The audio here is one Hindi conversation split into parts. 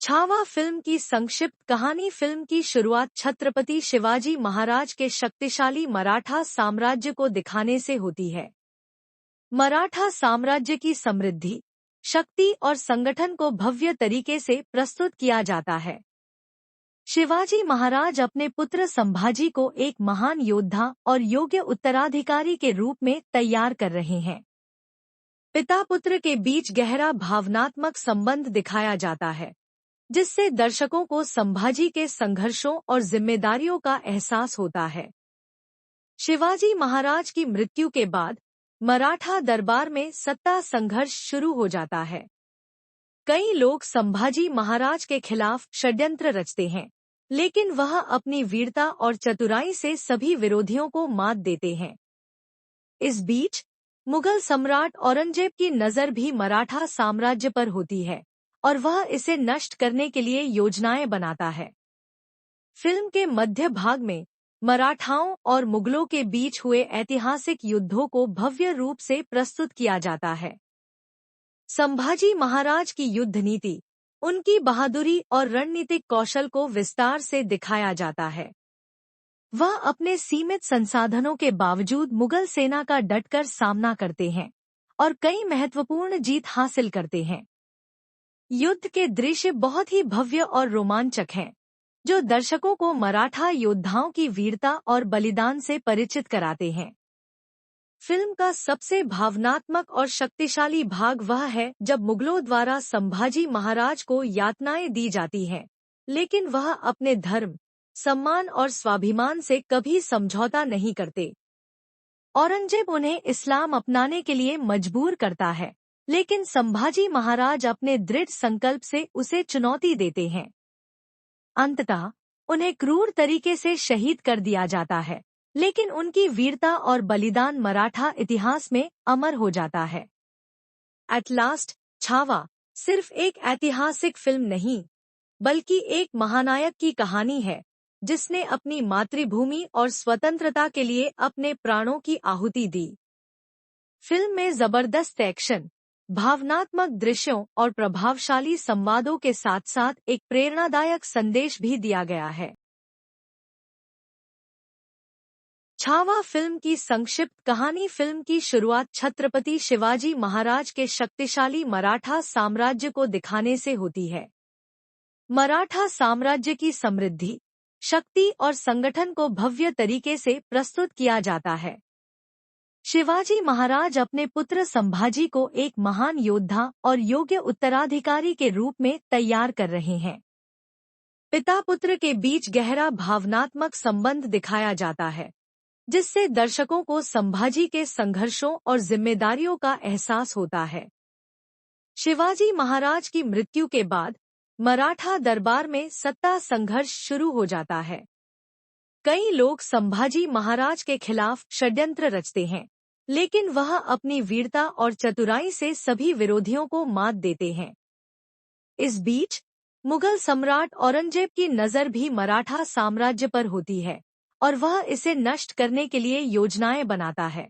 छावा फिल्म की संक्षिप्त कहानी। फिल्म की शुरुआत छत्रपति शिवाजी महाराज के शक्तिशाली मराठा साम्राज्य को दिखाने से होती है। मराठा साम्राज्य की समृद्धि, शक्ति और संगठन को भव्य तरीके से प्रस्तुत किया जाता है। शिवाजी महाराज अपने पुत्र संभाजी को एक महान योद्धा और योग्य उत्तराधिकारी के रूप में तैयार कर रहे हैं। पिता पुत्र के बीच गहरा भावनात्मक संबंध दिखाया जाता है, जिससे दर्शकों को संभाजी के संघर्षों और जिम्मेदारियों का एहसास होता है। शिवाजी महाराज की मृत्यु के बाद मराठा दरबार में सत्ता संघर्ष शुरू हो जाता है। कई लोग संभाजी महाराज के खिलाफ षड्यंत्र रचते हैं, लेकिन वह अपनी वीरता और चतुराई से सभी विरोधियों को मात देते हैं। इस बीच मुगल सम्राट औरंगजेब की नज़र भी मराठा साम्राज्य पर होती है और वह इसे नष्ट करने के लिए योजनाएं बनाता है। फिल्म के मध्य भाग में मराठाओं और मुगलों के बीच हुए ऐतिहासिक युद्धों को भव्य रूप से प्रस्तुत किया जाता है। संभाजी महाराज की युद्ध नीति, उनकी बहादुरी और रणनीतिक कौशल को विस्तार से दिखाया जाता है। वह अपने सीमित संसाधनों के बावजूद मुगल सेना का डटकर सामना करते हैं और कई महत्वपूर्ण जीत हासिल करते हैं। युद्ध के दृश्य बहुत ही भव्य और रोमांचक हैं, जो दर्शकों को मराठा योद्धाओं की वीरता और बलिदान से परिचित कराते हैं। फिल्म का सबसे भावनात्मक और शक्तिशाली भाग वह है जब मुगलों द्वारा संभाजी महाराज को यातनाएं दी जाती हैं, लेकिन वह अपने धर्म, सम्मान और स्वाभिमान से कभी समझौता नहीं करते। औरंगजेब उन्हें इस्लाम अपनाने के लिए मजबूर करता है, लेकिन संभाजी महाराज अपने दृढ़ संकल्प से उसे चुनौती देते हैं। अंततः उन्हें क्रूर तरीके से शहीद कर दिया जाता है, लेकिन उनकी वीरता और बलिदान मराठा इतिहास में अमर हो जाता है। एट लास्ट, छावा सिर्फ एक ऐतिहासिक फिल्म नहीं, बल्कि एक महानायक की कहानी है, जिसने अपनी मातृभूमि और स्वतंत्रता के लिए अपने प्राणों की आहुति दी। फिल्म में जबरदस्त एक्शन, भावनात्मक दृश्यों और प्रभावशाली संवादों के साथ साथ एक प्रेरणादायक संदेश भी दिया गया है। छावा फिल्म की संक्षिप्त कहानी। फिल्म की शुरुआत छत्रपति शिवाजी महाराज के शक्तिशाली मराठा साम्राज्य को दिखाने से होती है। मराठा साम्राज्य की समृद्धि, शक्ति और संगठन को भव्य तरीके से प्रस्तुत किया जाता है। शिवाजी महाराज अपने पुत्र संभाजी को एक महान योद्धा और योग्य उत्तराधिकारी के रूप में तैयार कर रहे हैं। पिता पुत्र के बीच गहरा भावनात्मक संबंध दिखाया जाता है, जिससे दर्शकों को संभाजी के संघर्षों और जिम्मेदारियों का एहसास होता है। शिवाजी महाराज की मृत्यु के बाद मराठा दरबार में सत्ता संघर्ष शुरू हो जाता है। कई लोग संभाजी महाराज के खिलाफ षड्यंत्र रचते हैं, लेकिन वह अपनी वीरता और चतुराई से सभी विरोधियों को मात देते हैं। इस बीच मुगल सम्राट औरंगजेब की नज़र भी मराठा साम्राज्य पर होती है और वह इसे नष्ट करने के लिए योजनाएं बनाता है।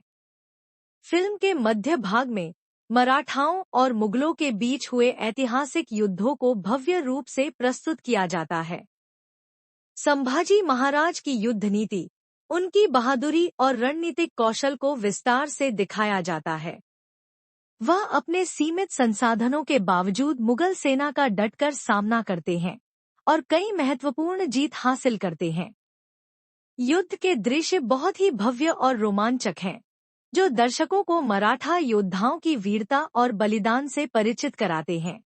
फिल्म के मध्य भाग में मराठाओं और मुगलों के बीच हुए ऐतिहासिक युद्धों को भव्य रूप से प्रस्तुत किया जाता है। संभाजी महाराज की युद्ध नीति, उनकी बहादुरी और रणनीतिक कौशल को विस्तार से दिखाया जाता है। वह अपने सीमित संसाधनों के बावजूद मुगल सेना का डटकर सामना करते हैं और कई महत्वपूर्ण जीत हासिल करते हैं। युद्ध के दृश्य बहुत ही भव्य और रोमांचक हैं, जो दर्शकों को मराठा योद्धाओं की वीरता और बलिदान से परिचित कराते हैं।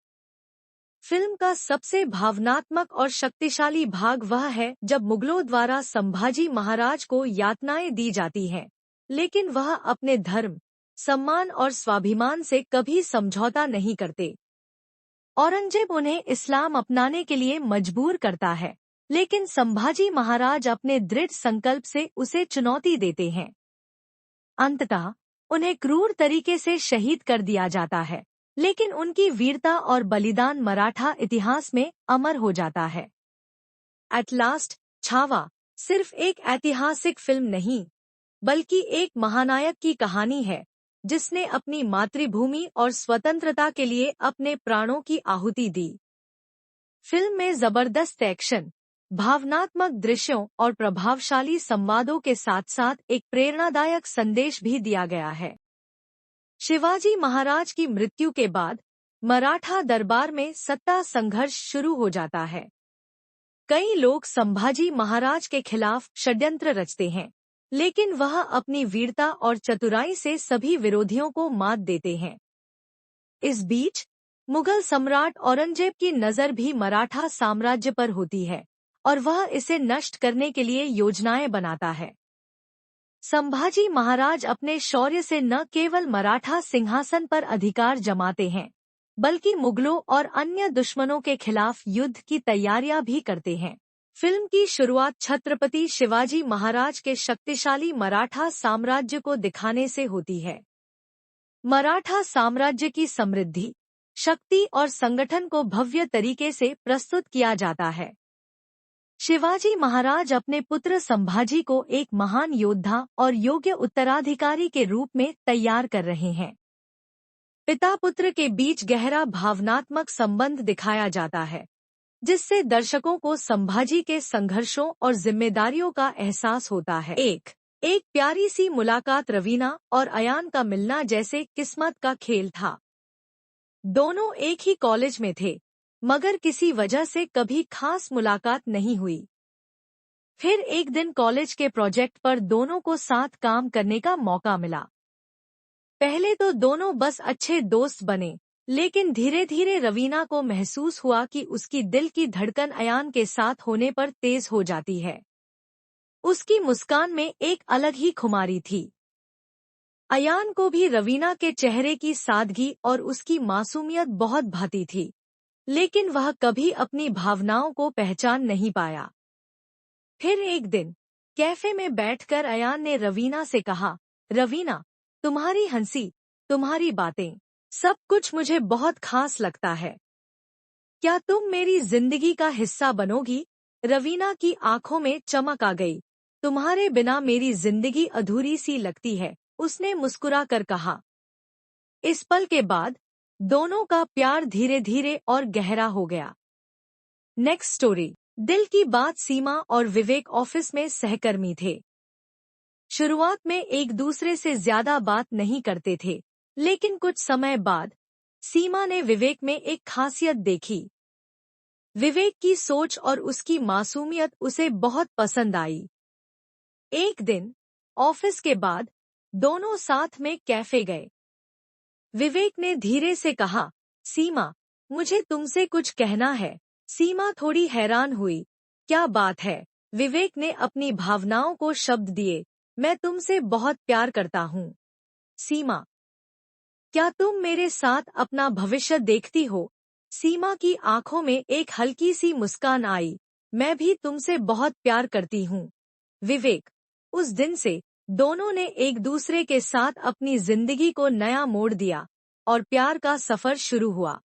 फिल्म का सबसे भावनात्मक और शक्तिशाली भाग वह है जब मुगलों द्वारा संभाजी महाराज को यातनाएं दी जाती हैं, लेकिन वह अपने धर्म, सम्मान और स्वाभिमान से कभी समझौता नहीं करते। औरंगजेब उन्हें इस्लाम अपनाने के लिए मजबूर करता है, लेकिन संभाजी महाराज अपने दृढ़ संकल्प से उसे चुनौती देते हैं। अंततः उन्हें क्रूर तरीके से शहीद कर दिया जाता है, लेकिन उनकी वीरता और बलिदान मराठा इतिहास में अमर हो जाता है। एट लास्ट, छावा सिर्फ एक ऐतिहासिक फिल्म नहीं, बल्कि एक महानायक की कहानी है, जिसने अपनी मातृभूमि और स्वतंत्रता के लिए अपने प्राणों की आहुति दी। फिल्म में जबरदस्त एक्शन, भावनात्मक दृश्यों और प्रभावशाली संवादों के साथ साथ एक प्रेरणादायक संदेश भी दिया गया है। शिवाजी महाराज की मृत्यु के बाद मराठा दरबार में सत्ता संघर्ष शुरू हो जाता है। कई लोग संभाजी महाराज के खिलाफ षड्यंत्र रचते हैं, लेकिन वह अपनी वीरता और चतुराई से सभी विरोधियों को मात देते हैं। इस बीच मुगल सम्राट औरंगजेब की नज़र भी मराठा साम्राज्य पर होती है और वह इसे नष्ट करने के लिए योजनाएं बनाता है। संभाजी महाराज अपने शौर्य से न केवल मराठा सिंहासन पर अधिकार जमाते हैं, बल्कि मुगलों और अन्य दुश्मनों के खिलाफ युद्ध की तैयारियां भी करते हैं। फिल्म की शुरुआत छत्रपति शिवाजी महाराज के शक्तिशाली मराठा साम्राज्य को दिखाने से होती है। मराठा साम्राज्य की समृद्धि, शक्ति और संगठन को भव्य तरीके से प्रस्तुत किया जाता है। शिवाजी महाराज अपने पुत्र संभाजी को एक महान योद्धा और योग्य उत्तराधिकारी के रूप में तैयार कर रहे हैं। पिता पुत्र के बीच गहरा भावनात्मक संबंध दिखाया जाता है, जिससे दर्शकों को संभाजी के संघर्षों और जिम्मेदारियों का एहसास होता है। एक प्यारी सी मुलाकात रवीना और अयान का मिलना जैसे किस्मत का खेल था। दोनों एक ही कॉलेज में थे, मगर किसी वजह से कभी खास मुलाकात नहीं हुई। फिर एक दिन कॉलेज के प्रोजेक्ट पर दोनों को साथ काम करने का मौका मिला। पहले तो दोनों बस अच्छे दोस्त बने, लेकिन धीरे धीरे रवीना को महसूस हुआ कि उसकी दिल की धड़कन अयान के साथ होने पर तेज हो जाती है। उसकी मुस्कान में एक अलग ही खुमारी थी। अयान को भी रवीना के चेहरे की सादगी और उसकी मासूमियत बहुत भाती थी, लेकिन वह कभी अपनी भावनाओं को पहचान नहीं पाया। फिर एक दिन कैफे में बैठकर अयान ने रवीना से कहा, रवीना, तुम्हारी हंसी, तुम्हारी बातें, सब कुछ मुझे बहुत खास लगता है। क्या तुम मेरी जिंदगी का हिस्सा बनोगी? रवीना की आंखों में चमक आ गई। तुम्हारे बिना मेरी जिंदगी अधूरी सी लगती है, उसने मुस्कुरा कर कहा। इस पल के बाद दोनों का प्यार धीरे धीरे और गहरा हो गया। Next story. दिल की बात। सीमा और विवेक ऑफिस में सहकर्मी थे। शुरुआत में एक दूसरे से ज्यादा बात नहीं करते थे, लेकिन कुछ समय बाद सीमा ने विवेक में एक खासियत देखी। विवेक की सोच और उसकी मासूमियत उसे बहुत पसंद आई। एक दिन ऑफिस के बाद दोनों साथ में कैफे गए। विवेक ने धीरे से कहा, सीमा, मुझे तुमसे कुछ कहना है। सीमा थोड़ी हैरान हुई। क्या बात है? विवेक ने अपनी भावनाओं को शब्द दिए। मैं तुमसे बहुत प्यार करता हूँ। सीमा, क्या तुम मेरे साथ अपना भविष्य देखती हो? सीमा की आंखों में एक हल्की सी मुस्कान आई। मैं भी तुमसे बहुत प्यार करती हूँ। विवेक। उस दिन से दोनों ने एक दूसरे के साथ अपनी जिंदगी को नया मोड़ दिया और प्यार का सफर शुरू हुआ।